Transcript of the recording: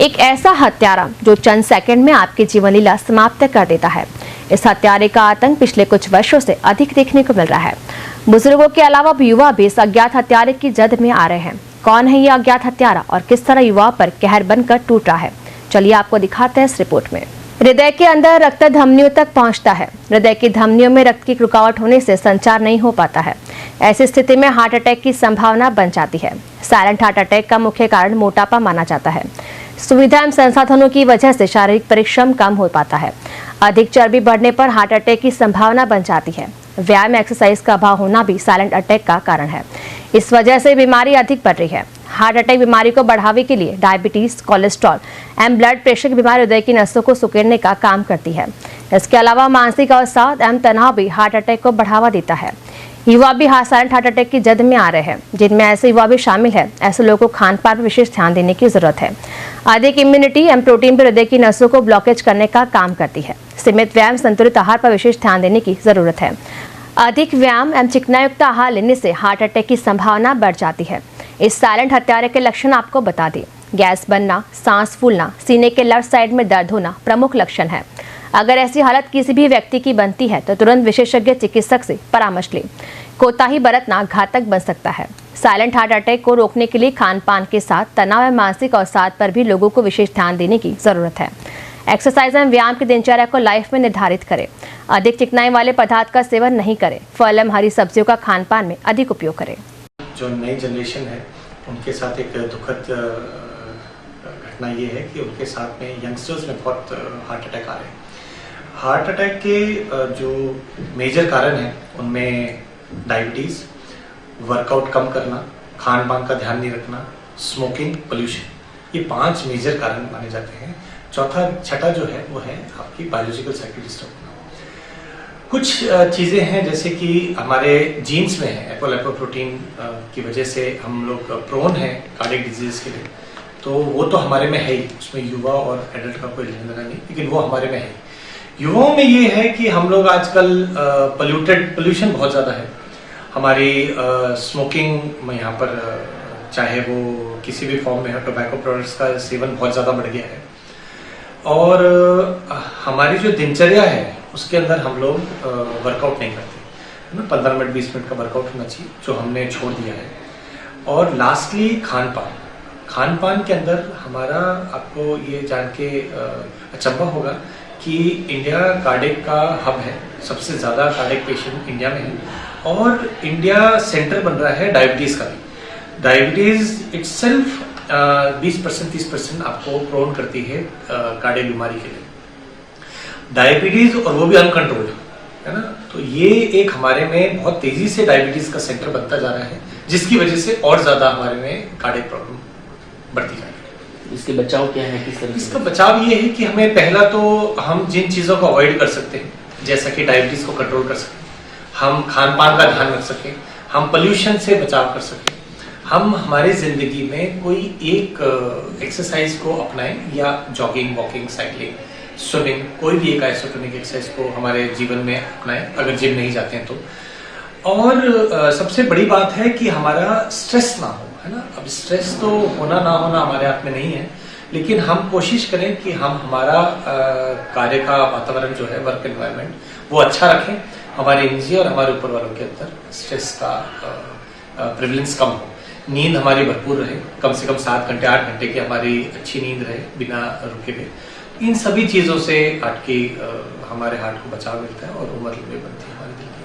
एक ऐसा हत्यारा जो चंद सेकंड में आपकी जीवन लीला समाप्त कर देता है। इस हत्यारे का आतंक पिछले कुछ वर्षों से अधिक देखने को मिल रहा है। बुजुर्गों के अलावा युवा भी इस अज्ञात हत्यारे की जद में आ रहे हैं। कौन है ये अज्ञात हत्यारा और किस तरह युवा पर कहर बनकर टूट रहा है, चलिए आपको दिखाते हैं इस रिपोर्ट में। हृदय के अंदर रक्त धमनियों तक पहुंचता है। हृदय की धमनियों में रक्त की रुकावट होने से संचार नहीं हो पाता है। ऐसी स्थिति में हार्ट अटैक की संभावना बन जाती है। साइलेंट हार्ट अटैक का मुख्य कारण मोटापा माना जाता है। सुविधा एवं संसाधनों की वजह से शारीरिक परिश्रम कम हो पाता है। अधिक चर्बी बढ़ने पर हार्ट अटैक की संभावना बन जाती है। व्यायाम एक्सरसाइज का अभाव होना भी साइलेंट अटैक का कारण है। इस वजह से बीमारी अधिक बढ़ रही है। हार्ट अटैक बीमारी को बढ़ावे के लिए डायबिटीज, कोलेस्ट्रॉल एवं ब्लड प्रेशर की बीमारी हृदय की नसों को सिकुड़ने का काम करती है। इसके अलावा मानसिक अवसाद एवं तनाव भी हार्ट अटैक को बढ़ावा देता है। युवा भी साइलेंट हार्ट अटैक की जद में आ रहे हैं, जिनमें ऐसे युवा भी शामिल है। ऐसे लोगों को खान पान पर विशेष ध्यान देने की जरूरत है। अधिक इम्यूनिटी एवं प्रोटीन पर हृदय की नसों को ब्लॉकेज करने का काम करती है। सीमित व्यायाम, संतुलित आहार पर विशेष ध्यान देने की जरूरत है। अधिक व्यायाम एवं चिकनायुक्त आहार लेने से हार्ट अटैक की संभावना बढ़ जाती है। इस साइलेंट हत्यारे के लक्षण आपको बता दें। गैस बनना, सांस फूलना, सीने के लेफ्ट साइड में दर्द होना प्रमुख लक्षण है। अगर ऐसी हालत किसी भी व्यक्ति की बनती है तो तुरंत विशेषज्ञ चिकित्सक से परामर्श लें। कोताही बरतना घातक बन सकता है। साइलेंट हार्ट अटैक को रोकने के लिए खान पान के साथ तनाव एवं मानसिक अवसाद पर भी लोगों को विशेष ध्यान देने की जरूरत है। एक्सरसाइज एवं व्यायाम की दिनचर्या को लाइफ में निर्धारित करें। अधिक चिकनाई वाले पदार्थ का सेवन नहीं करें। फल एवं हरी सब्जियों का खान पान में अधिक उपयोग करें। जो नई जनरेशन है उनके साथ एक दुखद घटना ये है कि उनके साथ में यंगस्टर्स में बहुत हार्ट अटैक आ रहे हैं। हार्ट अटैक के जो मेजर कारण हैं उनमें डायबिटीज़, वर्कआउट कम करना, खान पान का ध्यान नहीं रखना, स्मोकिंग, पोल्यूशन, ये 5 मेजर कारण माने जाते हैं। छठा जो है वो है आपकी बायोलॉजिकल साइकिल डिस्टर्ब होना। कुछ चीज़ें हैं जैसे कि हमारे जीन्स में है, एपोलिपोप्रोटीन की वजह से हम लोग प्रोन हैं कार्डियक डिजीज के लिए, तो वो तो हमारे में है ही, उसमें युवा और एडल्ट का कोई लेना देना नहीं, लेकिन वो हमारे में है। युवाओं में ये है कि हम लोग आजकल पोल्यूशन बहुत ज़्यादा है। हमारी स्मोकिंग में यहाँ पर चाहे वो किसी भी फॉर्म में है, टोबैको प्रोडक्ट्स का सेवन बहुत ज़्यादा बढ़ गया है। और हमारी जो दिनचर्या है उसके अंदर हम लोग वर्कआउट नहीं करते। 15 मिनट 20 मिनट का वर्कआउट होना चाहिए, जो हमने छोड़ दिया है। और लास्टली खान पान के अंदर हमारा, आपको ये जान के अचंभा होगा कि इंडिया कार्डियक का हब है। सबसे ज़्यादा कार्डियक पेशेंट इंडिया में है और इंडिया सेंटर बन रहा है डायबिटीज़ का भी। डायबिटीज़ इटसेल्फ 20% 30% आपको प्रोन करती है कार्डियक बीमारी के लिए। डायबिटीज़ और वो भी अनकंट्रोल्ड, है ना। तो ये एक हमारे में बहुत तेज़ी से डायबिटीज़ का सेंटर बनता जा रहा है, जिसकी वजह से और ज़्यादा हमारे में कार्डियक प्रॉब्लम बढ़ती जा रही है। इसके बचाव क्या है, किस तरह? इसका बचाव ये है कि हमें पहला तो हम जिन चीज़ों को अवॉइड कर सकते हैं, जैसा कि डायबिटीज़ को कंट्रोल कर सकें, हम खान पान का ध्यान रख सकें, हम पोल्यूशन से बचाव कर सकें, हम हमारी ज़िंदगी में कोई एक एक्सरसाइज को अपनाएं, या जॉगिंग, वॉकिंग, साइकिलिंग, स्विमिंग, कोई भी एक आइसोटोनिक एक्सरसाइज को हमारे जीवन में अपनाएं, अगर जिम नहीं जाते हैं तो। और सबसे बड़ी बात है कि हमारा स्ट्रेस ना हो, है ना। अब स्ट्रेस तो होना ना होना हमारे हाथ में नहीं है, लेकिन हम कोशिश करें कि हम हमारा कार्य का वातावरण जो है, वर्क एनवायरनमेंट, वो अच्छा रखें। हमारे निजी और हमारे ऊपर वालों के अंदर स्ट्रेस का प्रेवलेंस कम हो। नींद हमारी भरपूर रहे, कम से कम 7 घंटे 8 घंटे की हमारी अच्छी नींद रहे बिना रुके हुए। इन सभी चीज़ों से हमारे हार्ट को बचाव मिलता है और उम्र लंबी बनती है हमारी दिल की।